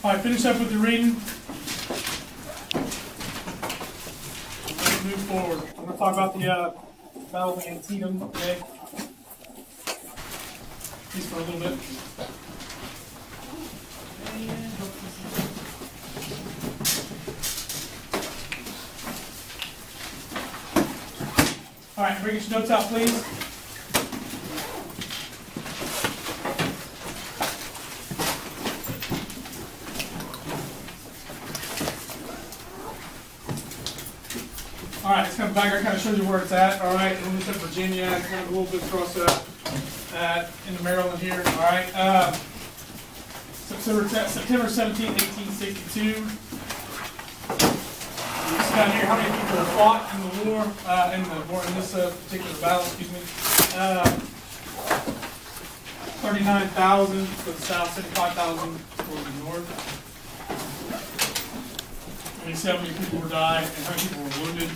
All right, finish up with your reading. Let's move forward. We're going to talk about the Battle of Antietam today. At least for a little bit. All right, bring your notes out, please. All right, it's kind of back. I kind of showed you where it's at. All right, and we said Virginia, and kind of a little bit across into Maryland here. All right, September 17, 1862. Down here, how many people have fought in the war, in this particular battle, excuse me. 39,000 for the south, 75,000 for the north. And you see how many people were died and how many people were wounded,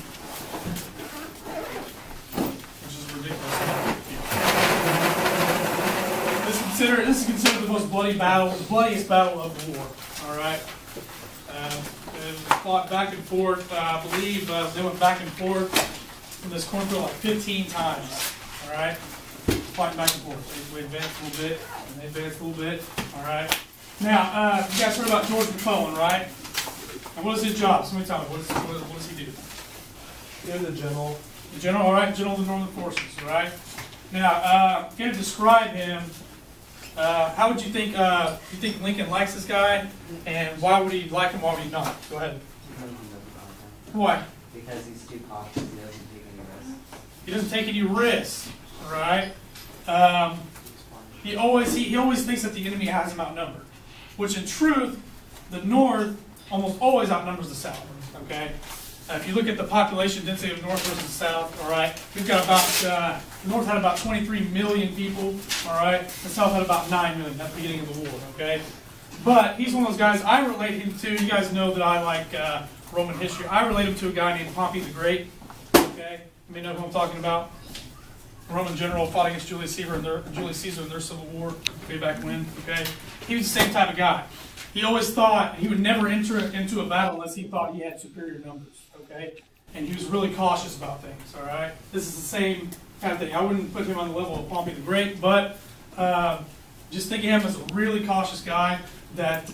which is ridiculous. This is considered the most bloody battle, the bloodiest battle of the war. All right. It was fought back and forth. I believe they went back and forth in this cornfield like 15 times. All right, fighting back and forth. We advanced a little bit, and they advanced a little bit. All right. Now, you guys heard about George McClellan, right? And what is his job? Somebody tell me. What does he do? You're the general. The general, all right. General of the Northern Forces, all right. Now, if you had to describe him, how would you think? You think Lincoln likes this guy, and why would he like him? Why would he not? Go ahead. Why? Because he's too cautious. He doesn't take any risks. He doesn't take any risks, right? He always thinks that the enemy has him outnumbered, which in truth, the North almost always outnumbers the South. Okay. If you look at the population density of North versus South, all right, we've got about, the North had about 23 million people, all right, the South had about 9 million at the beginning of the war, okay? But he's one of those guys, I relate him to, you guys know that I like Roman history, I relate him to a guy named Pompey the Great, okay? You may know who I'm talking about. A Roman general fought against Julius Caesar in their civil war way back when, okay? He was the same type of guy. He always thought he would never enter into a battle unless he thought he had superior numbers, okay? And he was really cautious about things, all right? This is the same kind of thing. I wouldn't put him on the level of Pompey the Great, but just think of him as a really cautious guy that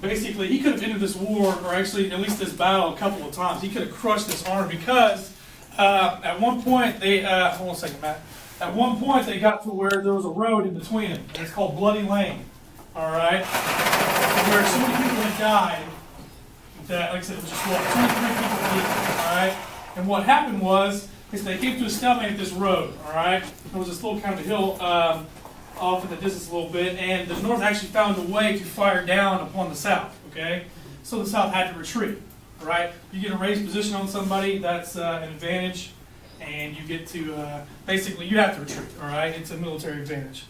basically he could have ended this war, or actually at least this battle, a couple of times. He could have crushed this army because at one point they, hold on a second, Matt. At one point they got to where there was a road in between them, and it's called Bloody Lane. All right, where so many people had died that, like I said, it was just 23 people deep. All right, and what happened was is they came to a stalemate at this road. All right, there was this little kind of a hill off in the distance a little bit, and the North actually found a way to fire down upon the South. Okay, so the South had to retreat. All right, you get a raised position on somebody, that's an advantage, and you get to basically you have to retreat. All right, it's a military advantage.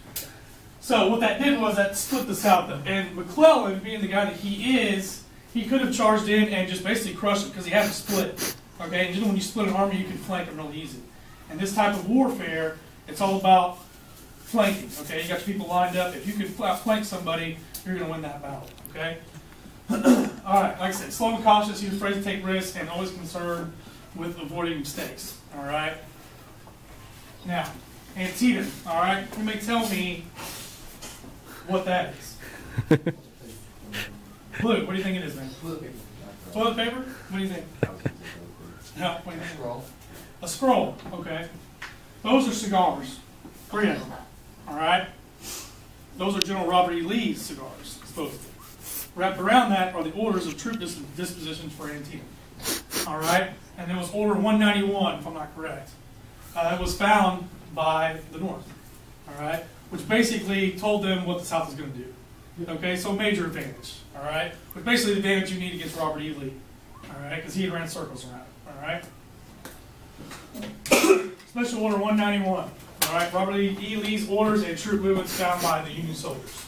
So what that did was that split the South up. And McClellan, being the guy that he is, he could have charged in and just basically crushed it because he had to split. Okay, and just when you split an army, you can flank them really easy. And this type of warfare, it's all about flanking. Okay, you got your people lined up. If you can flank somebody, you're going to win that battle. Okay. All right, like I said, slow and cautious. He was afraid to take risks and always concerned with avoiding mistakes. All right. Now, Antietam. All right, you may tell me what that is. Blue, what do you think it is, man? Toilet paper? What do you think? No, what do you think? Scroll. A scroll, okay. Those are cigars. 3 of them. All right? Those are General Robert E. Lee's cigars, supposedly. Wrapped around that are the orders of troop dispositions for Antietam. All right? And it was Order 191, if I'm not correct. It was found by the North. All right? Which basically told them what the South was going to do. Okay, so major advantage, all right? But basically the advantage you need against Robert E. Lee, all right? Because he had ran circles around it, all right? Special Order 191, all right? Robert E. Lee's orders and troop movements found by the Union soldiers.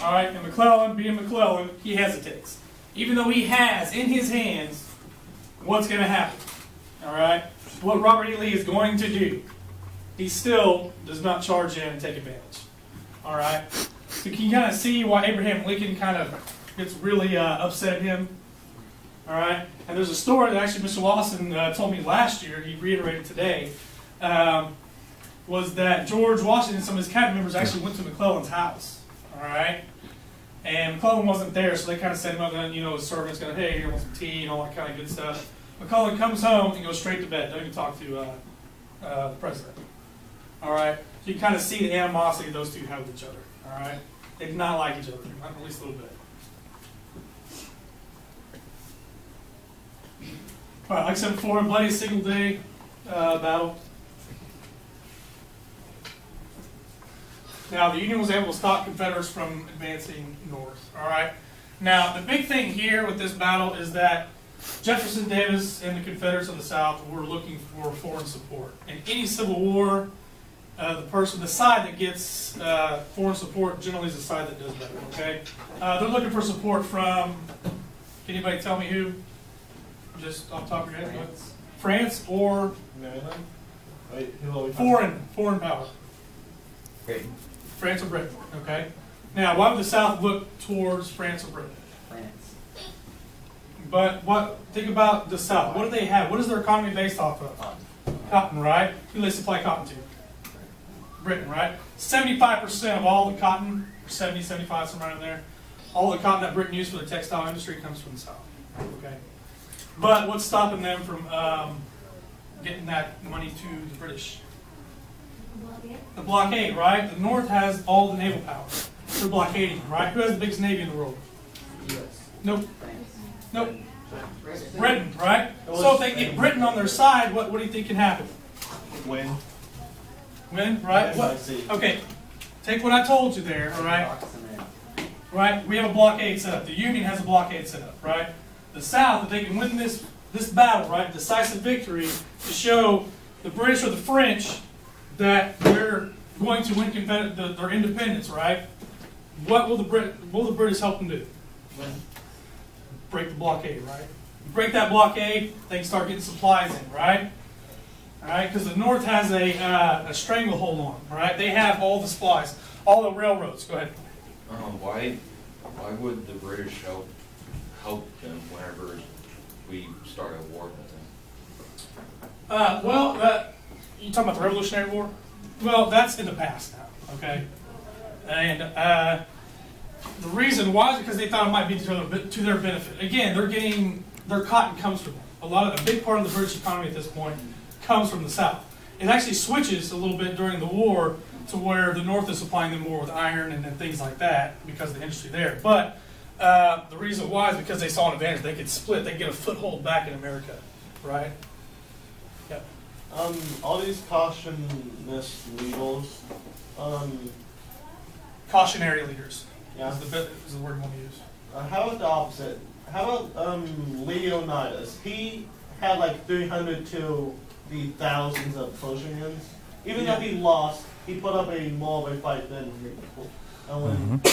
All right, and McClellan, being McClellan, he hesitates. Even though he has in his hands what's going to happen, all right? What Robert E. Lee is going to do. He still does not charge in and take advantage. All right. So can you kind of see why Abraham Lincoln kind of gets really upset at him? All right. And there's a story that actually Mr. Lawson told me last year. He reiterated today. Was that George Washington and some of his cabinet members actually went to McClellan's house. All right. And McClellan wasn't there, so they kind of set him up, and his servant's going, hey, here, want some tea and all that kind of good stuff. McClellan comes home and goes straight to bed. Doesn't even talk to the president. All right. So you kind of see the animosity those two have with each other. All right. They did not like each other, not at least a little bit. All right. Like I said before, bloody Signal Day battle. Now, the Union was able to stop Confederates from advancing north. All right. Now, the big thing here with this battle is that Jefferson Davis and the Confederates of the South were looking for foreign support. In any civil war, the side that gets foreign support generally is the side that does better. Okay. They're looking for support from. Can anybody tell me who? Just off the top of your head. France or Maryland? foreign power. Britain. France or Britain, okay? Now, why would the South look towards France or Britain? France. But think about the South. What do they have? What is their economy based off of? Cotton, right? Who do they supply cotton to? Britain, right? 75% of all the cotton, 70, 75, somewhere in there, all the cotton that Britain used for the textile industry comes from the South, okay? But what's stopping them from getting that money to the British? The blockade, right? The North has all the naval power. They're blockading, right? Who has the biggest navy in the world? U.S. Nope. France. Nope. Britain, right? So if they get Britain on their side, what do you think can happen? Win. Win, right? What? Okay. Take what I told you there, all right? Right? We have a blockade set up. The Union has a blockade set up, right? The South, if they can win this battle, right? Decisive victory to show the British or the French that they're going to win their independence, right? What will the British help them do? Break the blockade, right? You break that blockade, they can start getting supplies in, right? All right, because the North has a stranglehold on, all right? They have all the supplies, all the railroads. Go ahead. Why would the British help them whenever we start a war with them? You talking about the Revolutionary War? Well, that's in the past now, okay? And the reason why is because they thought it might be to their benefit. Again, their cotton comes from them. A big part of the British economy at this point comes from the South. It actually switches a little bit during the war to where the North is supplying them more with iron and things like that because of the industry there. But the reason why is because they saw an advantage. They could split. They could get a foothold back in America, right? Yep. All these cautionist leaders, Cautionary leaders yeah. is the word we want to use. How about the opposite? How about Leonidas? He had like 300 to the thousands of Persians. Even though he lost, he put up a more of a fight than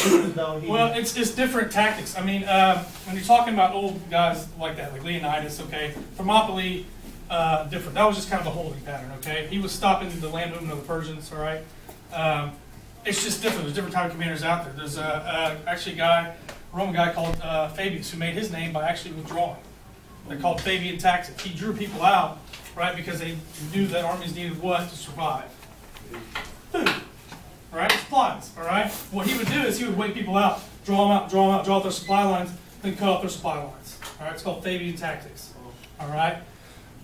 even though he... Well, it's different tactics. I mean, when you're talking about old guys like that, like Leonidas, okay, Thermopylae, different. That was just kind of a holding pattern, okay? He was stopping the land movement of the Persians, all right? It's just different. There's different type of commanders out there. There's actually a Roman guy called Fabius who made his name by actually withdrawing. They're called Fabian tactics. He drew people out, right, because they knew that armies needed what to survive? Food, right? Supplies, all right? What he would do is he would wait people out, draw out their supply lines, then cut off their supply lines. All right, it's called Fabian tactics, all right?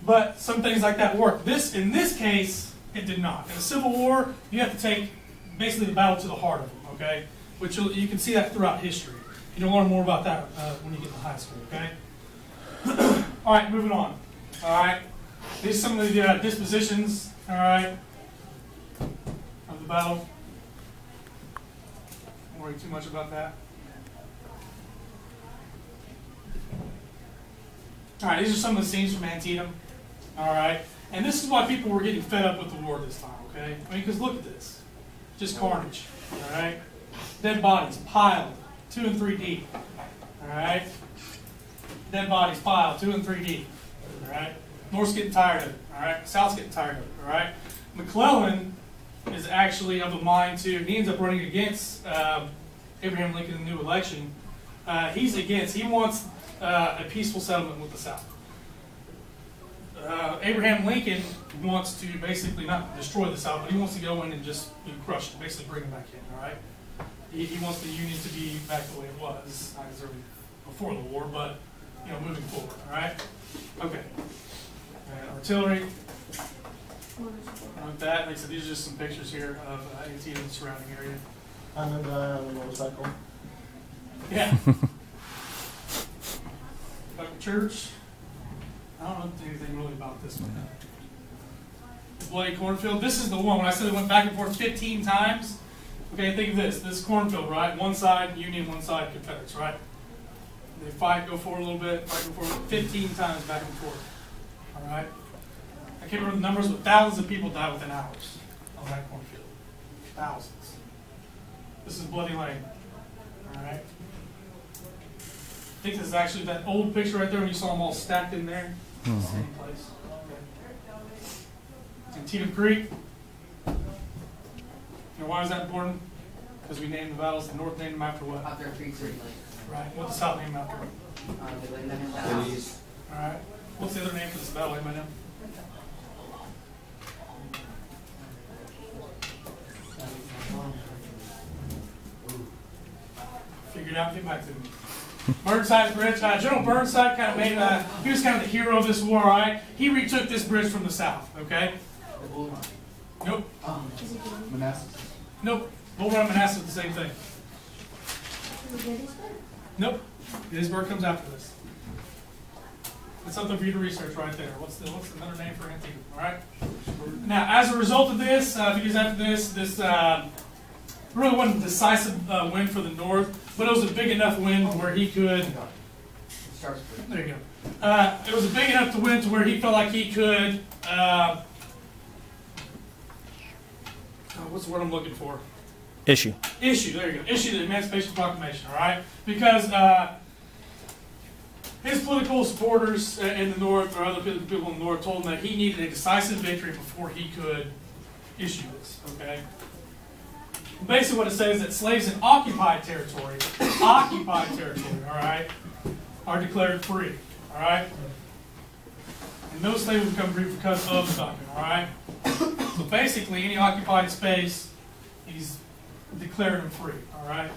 But some things like that work. In this case, it did not. In a civil war, you have to take basically the battle to the heart of them, okay? Which you can see that throughout history. You'll learn more about that when you get to high school, okay? All right, moving on. All right, these are some of the dispositions, all right, of the battle. Don't worry too much about that. All right, these are some of the scenes from Antietam. All right, and this is why people were getting fed up with the war this time, okay? I mean, because look at this. Just carnage, all right? Dead bodies piled 2 and 3 deep, all right? Dead bodies piled 2 and 3 deep, all right? North's getting tired of it, all right? South's getting tired of it, all right? McClellan is actually of a mind to, he ends up running against Abraham Lincoln in the new election. He wants a peaceful settlement with the South. Abraham Lincoln wants to basically not destroy the South, but he wants to go in and just crush it, basically bring it back in, all right? He wants the Union to be back the way it was, not necessarily before the war, but, moving forward, all right? Okay. Artillery. Like that, like I said, these are just some pictures here of Antietam and the surrounding area. And then guy on the motorcycle. Yeah. Church. I don't know anything really about this one. The Bloody Cornfield. This is the one when I said it went back and forth 15 times. Okay, think of this. This cornfield, right? One side Union, one side Confederates, right? They fight, go forward a little bit, fight, go forward 15 times back and forth. All right? I can't remember the numbers, but thousands of people died within hours on that cornfield. Thousands. This is Bloody Lane. All right? I think this is actually that old picture right there when you saw them all stacked in there. Same place. Okay. Antietam Creek. Why is that important? Because we named the battles. The North named them after what? After a Creek City Lake. Right. What the South named after? They laid them in the house. All right. What's the other name for this battle? Anybody know? Figure it out and get back to me. Burnside's bridge. General Burnside kind of made he was kind of the hero of this war, right? He retook this bridge from the South, okay? The Bull Run. Nope. Manassas. Nope. Bull Run, Manassas, the same thing. Nope. Gettysburg comes after this. That's something for you to research right there. What's another name for Antietam? All right. Now, as a result of this, because after this really wasn't a decisive win for the North, but it was a big enough win where he could. There you go. It was a big enough to win to where he felt like he could. What's the word I'm looking for? Issue. Issue. There you go. Issue the Emancipation Proclamation. All right, because his political supporters in the North, or other people in the North, told him that he needed a decisive victory before he could issue this. Okay. Basically, what it says is that slaves in occupied territory, all right, are declared free. All right. And no slave will become free because of the document. All right. So basically, any occupied space, he's declared him free. All right.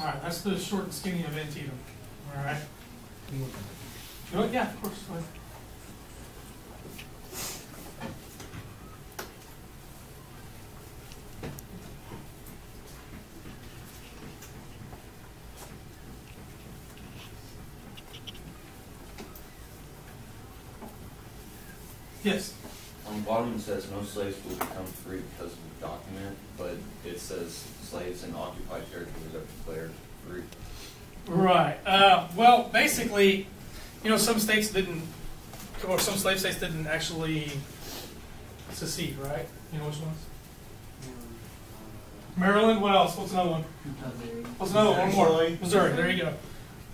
All right. That's the short and skinny of Antietam. All right. Go ahead. Yeah, of course. Go ahead. Yes. On the bottom it says no slaves will become free because of the document, but it says slaves in occupied territories are declared free. Right. Well, basically, some states didn't, or some slave states didn't actually secede, right? You know which ones? Maryland. What else? What's another one? What's another one? One more. Missouri. Missouri. There you go.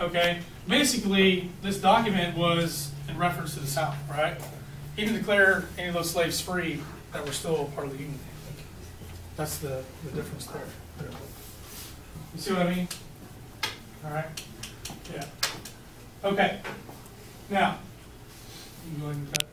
Okay. Basically, this document was in reference to the South, right? He didn't declare any of those slaves free that were still part of the Union. That's the difference there. You see what I mean? All right. Yeah. Okay. Now, you can go ahead and cut.